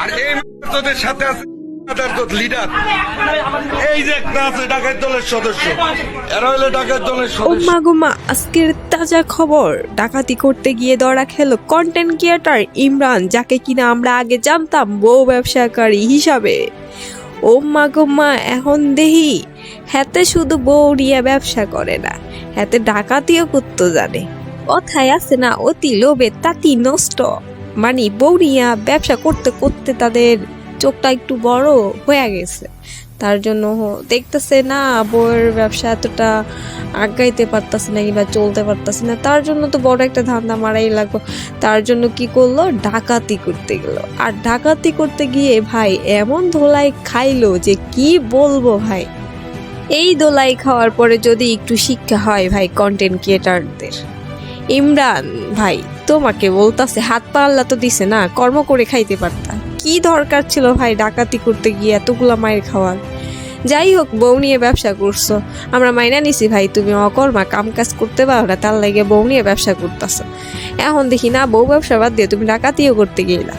আর এই তোদের সাথে আছে লিডার, এই যে একটা আছে ডাকাত দলের সদস্য, এরা হলো ডাকাত দলের ও সদস্য। মা গো মা, আজকের তাজা খবর, ডাকাতি করতে গিয়ে ধরা খেলো কন্টেন্ট ক্রিয়েটর ইমরান, যাকে কিনা আমরা আগে জানতাম বউ ব্যবসাকারী হিসাবে। ও মা গো মা, এখন দেহি হাতে শুধু বউ নিয়ে ব্যবসা করে না, হাতে ডাকাতিও করতে জানে। কথায় আছে না, অতি লোভে তাতি নষ্ট। মানে বউ নিয়ে ব্যবসা করতে করতে তাদের চোখটা একটু বড় হয়ে গেছে, তার জন্য দেখতেছে না বউয়ের ব্যবসা এতটা আগাইতে পারতেছে না কিংবা চলতে পারতেছে না, তার জন্য তো বড় একটা ধান্দা মারাই লাগলো। তার জন্য কি করলো, ডাকাতি করতে গেল। আর ডাকাতি করতে গিয়ে ভাই এমন ধোলাই খাইলো যে কি বলবো ভাই। এই দোলাই খাওয়ার পরে যদি একটু শিক্ষা হয় ভাই কন্টেন্ট ক্রিয়েটারদের, ইমরান ভাই তোমাকে বলতাছে, হাত পা আল্লাহ তো দিছে না, কর্ম করে খাইতে পারতা, কি দরকার ছিল ভাই ডাকাতি করতে গিয়ে এতগুলা মায়ের খাওয়ার। যাই হোক, বউ নিয়ে ব্যবসা করছো, আমরা মাইনা নিছি ভাই, তুমি অকর্মা কাম কাজ করতে পারো না, তার লাগে বউ নিয়ে ব্যবসা করতেছো। এখন দেখি না বউ ব্যবসা বাদ দিয়ে তুমি ডাকাতিও করতে গেলা।